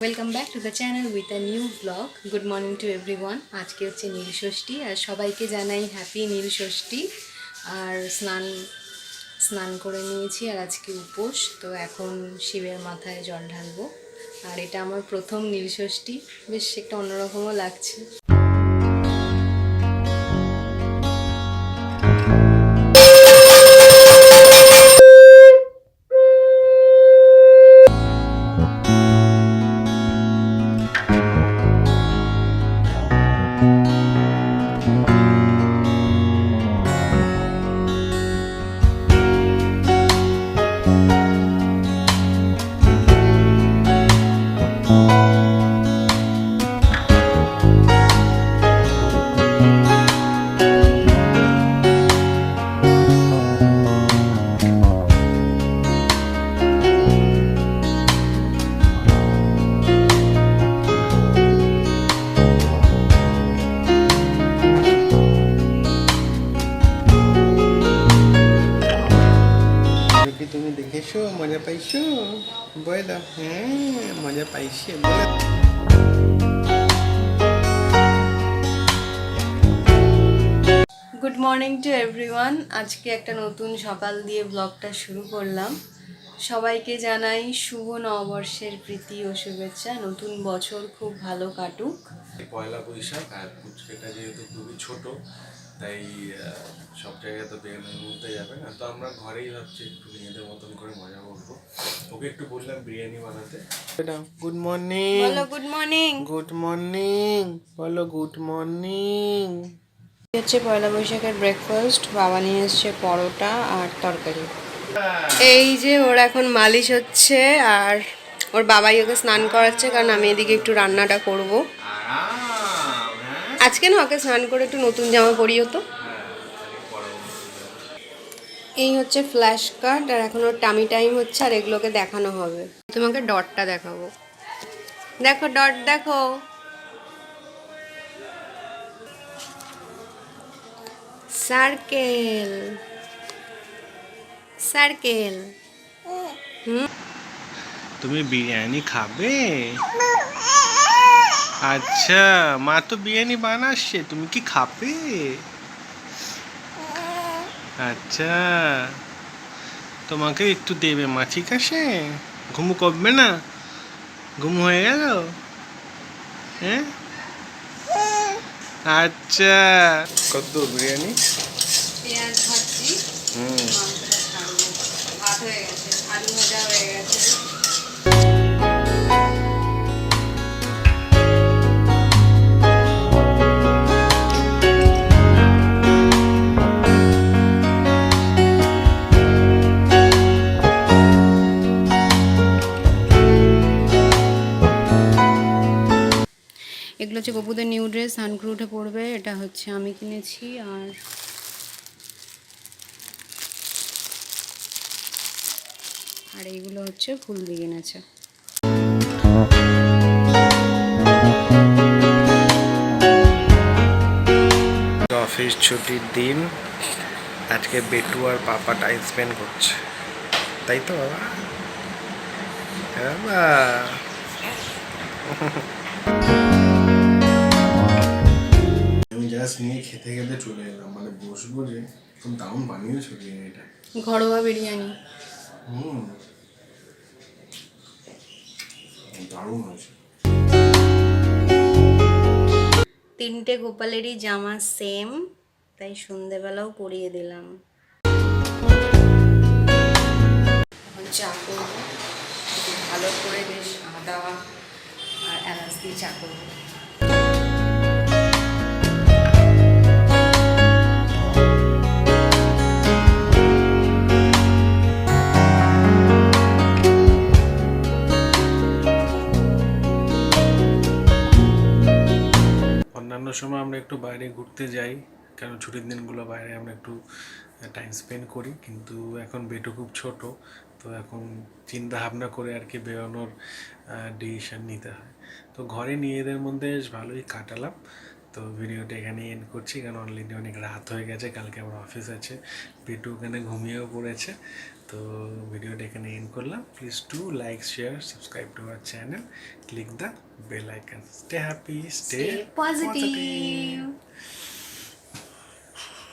Welcome back to the channel with a new blog. Good morning to everyone. আজকে হচ্ছে নীলষষ্ঠী আর সবাইকে জানাই happy নীলষষ্ঠী। আর স্নান করে নিয়েছি আর আজকে উপোস, তো এখন শিবের মাথায় জল ঢালবো। আর এটা আমার প্রথম নীলষষ্ঠী, বেশ একটা অন্যরকমও লাগছে। তুমি দেখেছো, মজা পাইছো? বলো হ্যাঁ, মজা পাইছি। Good morning to everyone. আজকে একটা নতুন সকাল দিয়ে ব্লগটা শুরু করলাম। সবাইকে জানাই শুভ নববর্ষের প্রীতি ও শুভেচ্ছা। নতুন বছর খুব ভালো কাটুক। পয়লা বৈশাখ, আর পুচকেটা যেহেতু খুবই ছোট, তাই সব জায়গায় তো বেরোনোর মধ্যে যাবে না, তো আমরা ঘরেই ভাবছি একটু নিজেদের মতন করে মজা করবো। ওকে একটু বললাম বিরিয়ানি বানাতে। গুড মর্নিং বলো গুড মর্নিং। গুড মর্নিং বলো, গুড মর্নিং। হচ্ছে পয়লা বৈশাখের ব্রেকফাস্ট। বাবা নিয়ে এসছে পরোটা আর তরকারি। এই যে ওর এখন মালিশ হচ্ছে আর ওর বাবাই ওকে স্নান করাচ্ছে, কারণ আমি এদিকে একটু রান্নাটা করব। আজকে না ওকে স্নান করে একটু নতুন জামা পরিও তো। এই হচ্ছে ফ্ল্যাশ কার্ড, আর এখন ওর টামি টাইম হচ্ছে, আর এগুলোকে দেখানো হবে। তোমাকে ডটটা দেখাবো, দেখো ডট দেখো। Circle circle. তুমি বিরিয়ানি খাবে? আচ্ছা, মা তো বিরিয়ানি বানাচ্ছে, তুমি কি খাবে? আচ্ছা, তোমাকে একটু দেবে মা, ঠিক আছে? ঘুমু করবে না? ঘুম হয়ে গেল? হ্যাঁ, আচ্ছা। কত বিরিয়ানি? পেঁয়াজ ভাজছি, হুম, মাংসটা ছাড়বো। ভাত হয়ে গেছে, আলু ভাজা হয়ে গেছে। এগুলো হচ্ছে গপুদের নিউ ড্রেস, সানক্রু উঠে পড়বে। এটা হচ্ছে আমি কিনেছি। আর এইগুলো হচ্ছে ফুলদি কিনেছে। অফিস ছুটির দিন, আজকে বেটু আর পাপা টাইম স্পেন্ড করছে, তাই তো বাবা? হ্যাঁ বাবা। আমি জাস্ট নিয়ে খেতে খেতে চলে এলাম, মানে বসবো যে খুব দারুণ বানিয়েছো বিরিয়ানিটা। ঘরোয়া বিরিয়ানি। দারুণ হয়েছে। তিনটে গোপালেরই জামা সেম, তাই সন্ধেবেলাও পরিয়ে দিলাম। এখন চা করবো, ভালো করে বেশ আদা আর এলাচ দিয়ে চা করবো। অন্যান্য সময় আমরা একটু বাইরে ঘুরতে যাই, কারণ ছুটির দিনগুলো বাইরে আমরা একটু টাইম স্পেন্ড করি, কিন্তু এখন বেটু খুব ছোট, তো এখন চিন্তা ভাবনা করে আর কি বেরোনোর ডিসিশন নিতে হয়। তো ঘরে নিজেদের মধ্যে বেশ ভালোই কাটালাম। তো ভিডিওটা এখানে এন্ড করছি, কারণ অলরেডি অনেক রাত হয়ে গেছে, কালকে আমার অফিস আছে। পেটু ওখানে ঘুমিয়েও পড়েছে। তো ভিডিওটা এখানে এন্ড করলাম। Please do like, share, subscribe to our channel, click the bell icon. Stay happy, stay Stay positive. positive.